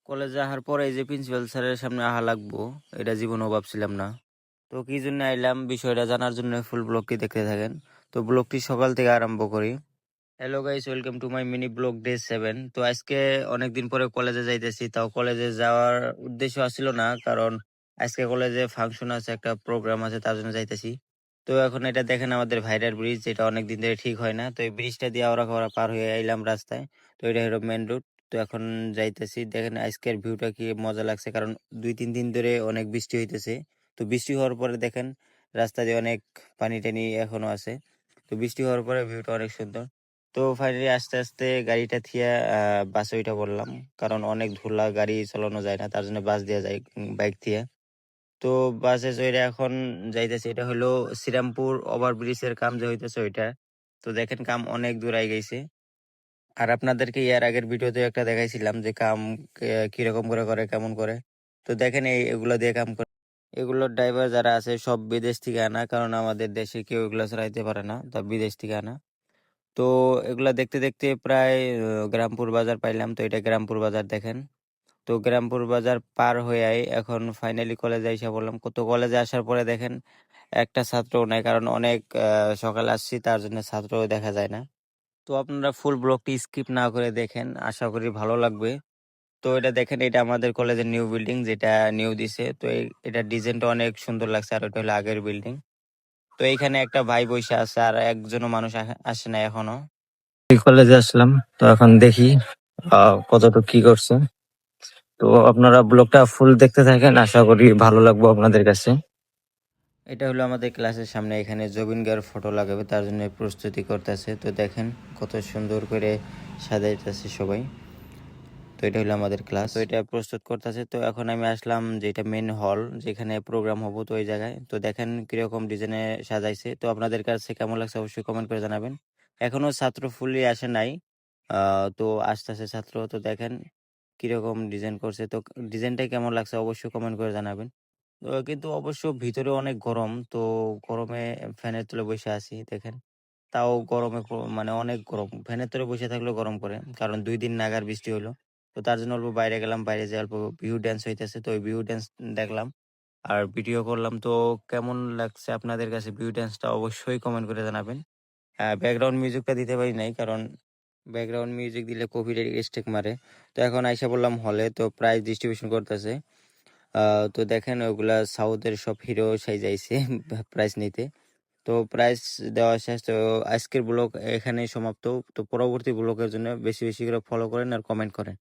কলেজে আসার পরে এই যে প্রিন্সিপাল স্যারের সামনে আহা লাগবো, এটা জীবনেও ভাবছিলাম না। তো কি জন্য আইলাম বিষয়টা জানার জন্য ফুল ব্লগটি দেখতে থাকেন। তো ব্লগটি সকাল থেকে আরম্ভ করি। Hello guys, welcome to my mini blog day 7। তো আজকে অনেকদিন পরে কলেজে যাইতেছি, তাও কলেজে যাওয়ার উদ্দেশ্য আসছিল না, কারণ আজকে কলেজে ফাংশন আছে, একটা প্রোগ্রাম আছে, তার জন্য যাইতেছি। তো এখন এটা দেখেন আমাদের ভাইরার ব্রিজ, যেটা অনেকদিন ধরে ঠিক হয় না। তো এই ব্রিজটা দিয়ে ওরা পার হয়ে আইলাম রাস্তায়। তো এটা হলো মেন রোড। তো এখন যাইতেছি, দেখেন আজকের ভিউটা কি মজা লাগছে, কারণ 2-3 দিন ধরে অনেক বৃষ্টি হইতেছে। তো বৃষ্টি হওয়ার পরে দেখেন রাস্তা দিয়ে অনেক পানি টানি এখনো আছে। তো বৃষ্টি হওয়ার পরে ভিউটা অনেক সুন্দর। তো ফাইনালি আস্তে আস্তে গাড়িটা থিয়া বাসে উঠা পড়লাম, কারণ অনেক ধুলা, গাড়ি চালানো যায় না, তার জন্য বাস দেওয়া যায় বাইক থিয়া। তো বাসে চড়ে এখন যাইতেছে, এটা হলো শ্রীরামপুর ওভারব্রিজের কাম যে হইতেছে ওইটা। তো দেখেন কাম অনেক দূর আই গেছে। আর আপনাদেরকে এর আগের ভিডিওতে একটা দেখাইছিলাম যে কাম কিরকম করে করে, কেমন করে। তো দেখেন এগুলো দিয়ে কাম করে। এগুলোর ড্রাইভার যারা আছে সব বিদেশ থেকে আনা, কারণ আমাদের দেশে কেউ এগুলো চালাইতে পারে না, তা বিদেশ থেকে আনা। তো এগুলা দেখতে দেখতে প্রায় গ্রামপুর বাজার পাইলাম। তো এটা গ্রামপুর বাজার দেখেন। তো গ্রামপুর বাজার পার হয়ে এখন ফাইনালি কলেজে এসে বললাম। কত কলেজে আসার পরে দেখেন একটা ছাত্রও নাই, কারণ অনেক সকালে আসছি, তার জন্য ছাত্রও দেখা যায় না। তো আপনারা ফুল ব্লগটি স্কিপ না করে দেখেন, আশা করি ভালো লাগবে। তো এটা দেখেন, এটা আমাদের কলেজের নিউ বিল্ডিং, যেটা নিউ দিছে। তো এটা ডিজাইনটা অনেক সুন্দর লাগছে, আর এটা হলো আগের বিল্ডিং। তো এইখানে একটা ভাই বসে আছে, আর একজনও মানুষ আসে না এখনো। কলেজে আসলাম, তো এখন দেখি কতটুকু কি করছে। তো আপনারা ব্লগটা ফুল দেখতে থাকেন, আশা করি ভালো লাগবে আপনাদের কাছে। এটা হলো আমাদের ক্লাসের সামনে, এখানে জবিন গার ফটো লাগাবে, তার জন্য প্রস্তুতি করতেছে। তো দেখেন কত সুন্দর করে সাজাইতেছে সবাই। তো এটা হলো আমাদের ক্লাস, তো এটা প্রস্তুত করতেছে। তো এখন আমি আসলাম যেটা মেন হল, যেখানে প্রোগ্রাম হবো, তো ওই জায়গায়। তো দেখেন কিরকম ডিজাইনে সাজাইছে। তো আপনাদের কাছে কেমন লাগছে অবশ্যই কমেন্ট করে জানাবেন। এখনো ছাত্র ফুললি আসে নাই, তো আসতেছে ছাত্র। তো দেখেন কিরকম ডিজাইন করছে। তো ডিজাইনটা কেমন লাগছে অবশ্যই কমেন্ট করে জানাবেন। কিন্তু অবশ্য ভিতরে অনেক গরম, তো গরমে ফ্যানের তলে বসে আছি দেখেন। তাও গরমে মানে অনেক গরম, ফ্যানের তলে বসে থাকলেও গরম করে, কারণ 2 দিন নাগার বৃষ্টি হলো। তো তার জন্য অল্প বাইরে গেলাম, বাইরে যে অল্প বিহু ড্যান্স হইতেছে, তো ওই বিহু ড্যান্স দেখলাম আর ভিডিও করলাম। তো কেমন লাগছে আপনাদের কাছে বিহু ড্যান্সটা অবশ্যই কমেন্ট করে জানাবেন। ব্যাকগ্রাউন্ড মিউজিকটা দিতে পারি নাই, কারণ ব্যাকগ্রাউন্ড মিউজিক দিলে কপিরাইট স্ট্রাইক মারে। তো এখন আইসা বললাম হলে, তো প্রাইজ ডিস্ট্রিবিউশন করতেছে। তো দেখেন ওগুলা সাউথের সব হিরো সাইজাইছে প্রাইজ নিতে। তো প্রাইজ দেওয়া শেষ। তো আজকের ব্লগ এখানেই সমাপ্ত। তো পরবর্তী ব্লগের জন্য বেশি বেশি করে ফলো করেন আর কমেন্ট করেন।